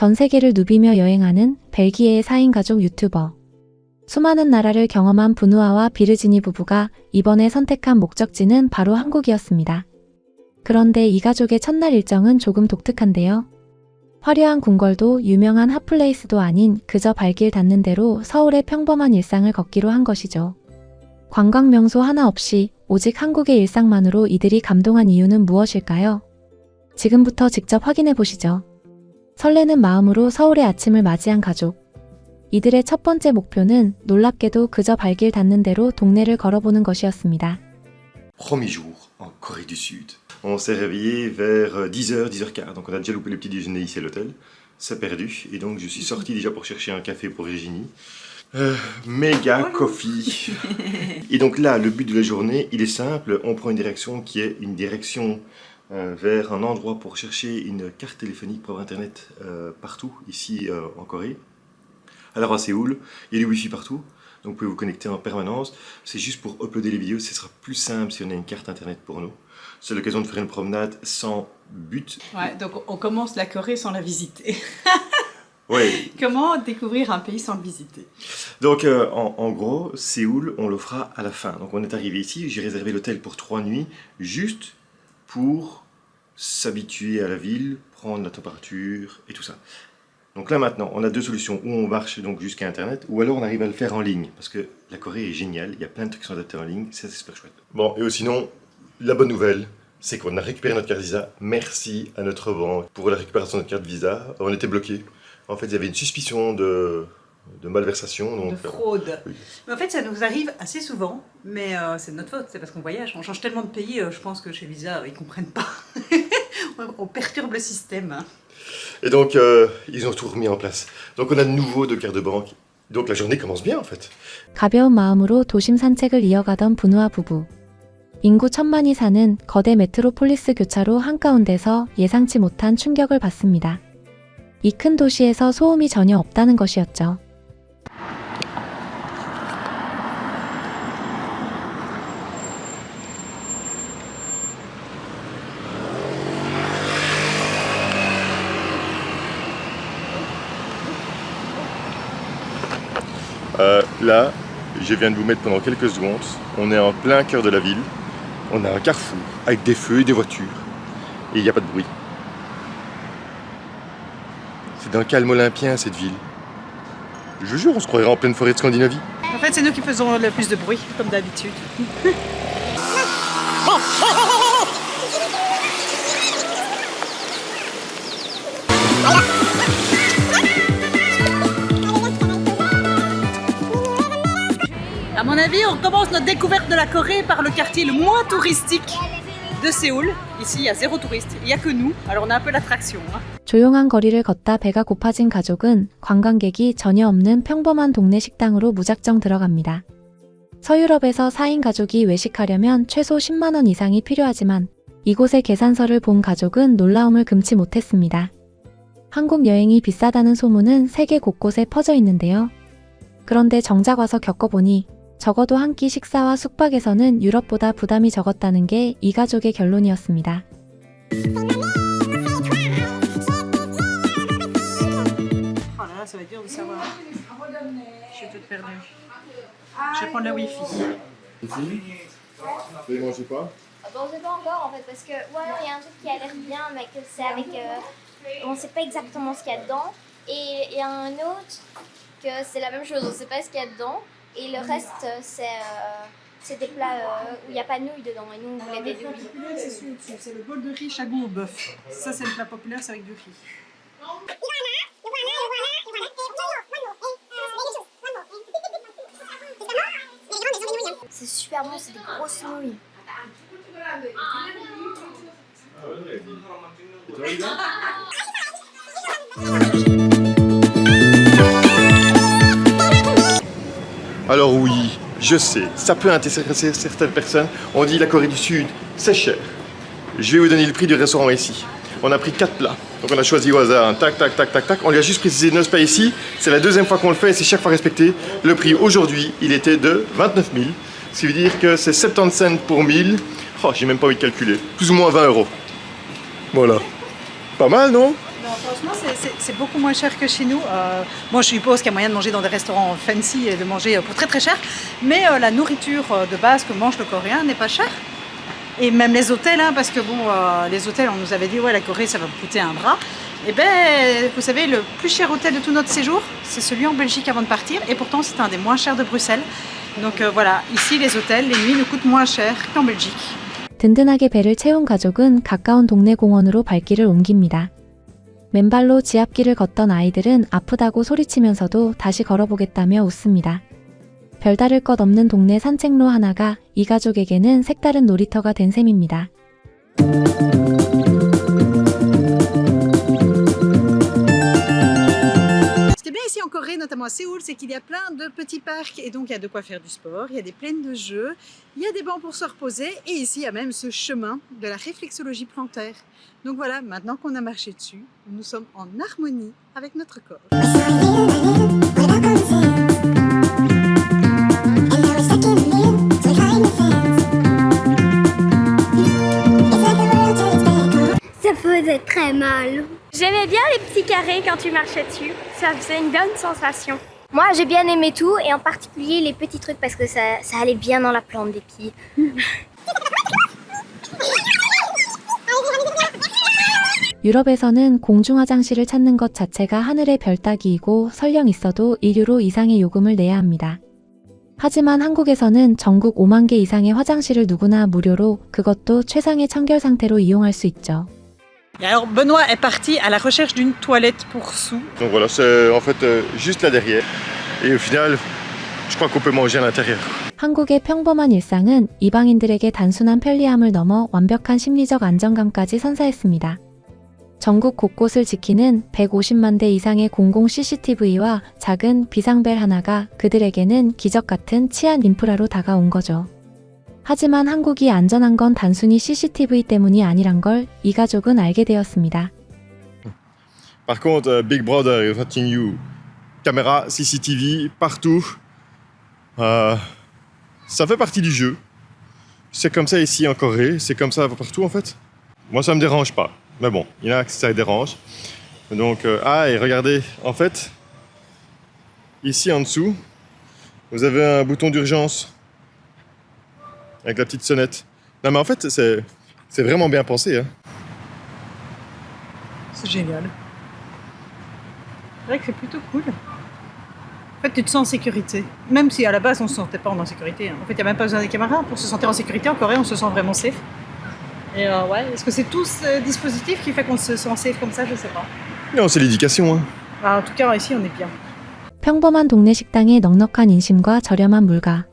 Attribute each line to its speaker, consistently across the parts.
Speaker 1: 전 세계를 누비며 여행하는 벨기에의 4인 가족 유튜버. 수많은 나라를 경험한 브누아와 비르지니 부부가 이번에 선택한 목적지는 바로 한국이었습니다. 그런데 이 가족의 첫날 일정은 조금 독특한데요. 화려한 궁궐도 유명한 핫플레이스도 아닌 그저 발길 닿는 대로 서울의 평범한 일상을 걷기로 한 것이죠. 관광 명소 하나 없이 오직 한국의 일상만으로 이들이 감동한 이유는 무엇일까요? 지금부터 직접 확인해 보시죠. 설레는 마음으로 서울의 아침을 맞이한 가족. 이들의 첫 번째 목표는 놀랍게도 그저 발길 닿는 대로 동네를 걸어보는 것이었습니다.
Speaker 2: Premier jour en Corée du Sud. On s'est réveillé vers 10h, 10h15. Donc on a déjà loupé le petit déjeuner ici à l'hôtel. C'est perdu. Et donc je suis sorti déjà pour chercher un café pour Virginie. Méga coffee. Et donc là, le but de la journée, il est simple. On prend une direction qui est une direction vers un endroit pour chercher une carte téléphonique pour avoir internet partout ici en Corée. Alors à Séoul, il y a du wifi partout. Donc vous pouvez vous connecter en permanence. C'est juste pour uploader les vidéos, ce sera plus simple si on a une carte internet pour nous. C'est l'occasion de faire une promenade sans but.
Speaker 3: Ouais, donc on commence la Corée sans la visiter.
Speaker 2: Ouais.
Speaker 3: Comment découvrir un pays sans le visiter?
Speaker 2: Donc en gros, Séoul, on le fera à la fin. Donc on est arrivé ici, j'ai réservé l'hôtel pour 3 nuits, juste pour s'habituer à la ville, prendre la température et tout ça. Donc là maintenant, on a deux solutions, ou on marche donc jusqu'à internet, ou alors on arrive à le faire en ligne, parce que la Corée est géniale, il y a plein de trucs qui sont adaptés en ligne, c'est super chouette. Bon, et sinon, la bonne nouvelle, c'est qu'on a récupéré notre carte Visa, merci à notre banque pour la récupération de notre carte Visa, on était bloqué. En fait, il y avait une suspicion de malversation. Donc,
Speaker 3: de fraude.
Speaker 2: Oui.
Speaker 3: Mais en fait, ça nous arrive assez souvent, mais c'est de notre faute, c'est parce qu'on voyage, on change tellement de pays, je pense que chez Visa, ils comprennent pas. On perturbe le système.
Speaker 2: Et donc, ils ont tout remis en place. Donc, on a de nouveau 2 cartes de banque. Donc, la journée commence bien, en fait.
Speaker 1: 가벼운 마음으로 도심 산책을 이어가던 브누아 부부. 인구 1000만이 사는 거대 메트로폴리스 교차로 한가운데서 예상치 못한 충격을 받습니다. 이 큰 도시에서 소음이 전혀 없다는 것이었죠.
Speaker 2: Là, je viens de vous mettre pendant quelques secondes. On est en plein cœur de la ville. On a un carrefour avec des feux et des voitures. Et il n'y a pas de bruit. C'est d'un calme olympien cette ville. Je vous jure, on se croirait en pleine forêt de Scandinavie.
Speaker 3: En fait, c'est nous qui faisons le plus de bruit, comme d'habitude. À mon avis, on commence notre découverte de la Corée par le quartier le moins touristique de Séoul. Ici, il y a 0 touriste, il n'y a que nous, alors on a un peu l'attraction.
Speaker 1: 조용한 거리를 걷다 배가 고파진 가족은 관광객이 전혀 없는 평범한 동네 식당으로 무작정 들어갑니다. 서유럽에서 4인 가족이 외식하려면 최소 10만 원 이상이 필요하지만 이곳의 계산서를 본 가족은 놀라움을 금치 못했습니다. 한국 여행이 비싸다는 소문은 세계 곳곳에 퍼져 있는데요. 그런데 정작 와서 겪어보니 적어도 한 끼 식사와 숙박에서는 유럽보다 부담이 적었다는 게 이 가족의 결론이었습니다.
Speaker 3: Oh là là, ça va être dur de savoir. Je suis toute perdue. Je vais prendre le wifi.
Speaker 2: Ici, vous ne mangez pas?
Speaker 4: Bon, je sais pas encore en fait, parce que ouais, il y a un truc qui a l'air bien, mais que c'est avec. On sait pas exactement ce qu'il y a dedans. Et il y a un autre que c'est la même chose, on sait pas ce qu'il y a dedans. Et le reste, c'est des plats où il n'y a pas de nouilles dedans. Et nous, on voulait des nouilles.
Speaker 3: Populaire, c'est celui dessus, c'est le bol de riz chagoux au bœuf. Ça, c'est le plat populaire, c'est avec du riz.
Speaker 4: C'est super bon, c'est des grosses nouilles.
Speaker 2: Alors oui, je sais, ça peut intéresser certaines personnes. On dit la Corée du Sud, c'est cher. Je vais vous donner le prix du restaurant ici. On a pris 4 plats. Donc on a choisi au hasard un tac, tac, tac, tac, tac. On lui a juste précisé nos pas ici. C'est la 2e fois qu'on le fait et c'est chaque fois respecté. Le prix aujourd'hui, il était de 29 000. Ce qui veut dire que c'est 70 cents pour 1000. Oh, j'ai même pas envie de calculer. Plus ou moins 20 €. Voilà. Pas mal, non?
Speaker 3: Non, franchement, c'est beaucoup moins cher que chez nous. Moi, je suppose qu'il y a moyen de manger dans des restaurants fancy et de manger pour très très cher. Mais la nourriture de base que mange le Coréen n'est pas chère. Et même les hôtels, hein, parce que bon, les hôtels, on nous avait dit, ouais, la Corée, ça va vous coûter un bras. Et ben, vous savez, le plus cher hôtel de tout notre séjour, c'est celui en Belgique avant de partir. Et pourtant, c'est un des moins chers de Bruxelles. Donc voilà, ici, les hôtels, les nuits nous coûtent moins cher qu'en Belgique.
Speaker 1: 든든하게 배를 채운 가족은 가까운 동네 공원으로 발길을 옮깁니다. 맨발로 지압길을 걷던 아이들은 아프다고 소리치면서도 다시 걸어보겠다며 웃습니다. 별다를 것 없는 동네 산책로 하나가 이 가족에게는 색다른 놀이터가 된 셈입니다.
Speaker 3: Ce qui est bien ici en Corée, notamment à Séoul, c'est qu'il y a plein de petits parcs et donc il y a de quoi faire du sport, il y a des plaines de jeux, il y a des bancs pour se reposer et ici il y a même ce chemin de la réflexologie plantaire. Donc voilà, maintenant qu'on a marché dessus, nous sommes en harmonie avec notre corps.
Speaker 4: Ça faisait très mal.
Speaker 5: J'aimais bien les petits carrés quand tu marchais dessus. Ça faisait une bonne sensation.
Speaker 4: Moi, j'ai bien aimé tout et en particulier les petits trucs parce que ça allait bien dans la plante des pieds.
Speaker 1: 유럽에서는 공중 화장실을 찾는 것 자체가 하늘의 별 따기이고 설령 있어도 1유로 이상의 요금을 내야 합니다. 하지만 한국에서는 전국 5만 개 이상의 화장실을 누구나 무료로 그것도 최상의 청결 상태로 이용할 수 있죠.
Speaker 3: Et alors Benoît est parti à la recherche d'une toilette pour sous.
Speaker 2: Donc voilà, c'est en fait juste là derrière. Et au final, je crois qu'on peut manger à l'intérieur.
Speaker 1: 한국의 평범한 일상은 이방인들에게 단순한 편리함을 넘어 완벽한 심리적 안정감까지 선사했습니다. 전국 곳곳을 지키는 150만 대 이상의 공공 CCTV와 작은 비상벨 하나가 그들에게는 기적 같은 치안 인프라로 다가온 거죠. 하지만 한국이 안전한 건 단순히 CCTV 때문이 아니란 걸 이 가족은 알게 되었습니다.
Speaker 2: Par contre, Big Brother is watching you. Caméra, CCTV, partout. Ça fait partie du jeu. C'est comme ça ici en Corée, c'est comme ça partout en fait. Moi ça me dérange pas. Mais bon, il y en a qui ça les dérange. Donc, et regardez, en fait, ici en dessous, vous avez un bouton d'urgence avec la petite sonnette. Non mais en fait, c'est vraiment bien pensé. Hein.
Speaker 3: C'est génial. C'est vrai que c'est plutôt cool. En fait, tu te sens en sécurité. Même si à la base, on ne se sentait pas en sécurité. En fait, il n'y a même pas besoin des caméras. Pour se sentir en sécurité, en Corée, on se sent vraiment safe. Et ouais, est-ce que c'est tout ce dispositif qui fait qu'on se sent safe comme ça? Je sais pas.
Speaker 2: Non, c'est l'éducation. Hein.
Speaker 3: En tout cas, ici, on est bien.
Speaker 1: 평범한 동네 식당의 넉넉한 인심과 저렴한 물가,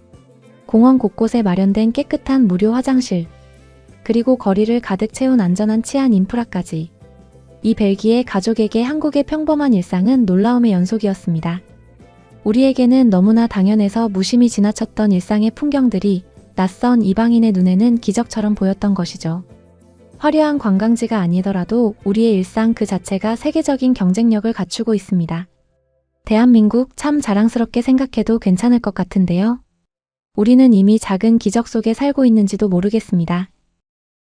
Speaker 1: 공원 곳곳에 마련된 깨끗한 무료 화장실, 그리고 거리를 가득 채운 안전한 치안 인프라까지. 이 벨기에 가족에게 한국의 평범한 일상은 놀라움의 연속이었습니다. 우리에게는 너무나 당연해서 무심히 지나쳤던 일상의 풍경들이 낯선 이방인의 눈에는 기적처럼 보였던 것이죠. 화려한 관광지가 아니더라도 우리의 일상 그 자체가 세계적인 경쟁력을 갖추고 있습니다. 대한민국 참 자랑스럽게 생각해도 괜찮을 것 같은데요. 우리는 이미 작은 기적 속에 살고 있는지도 모르겠습니다.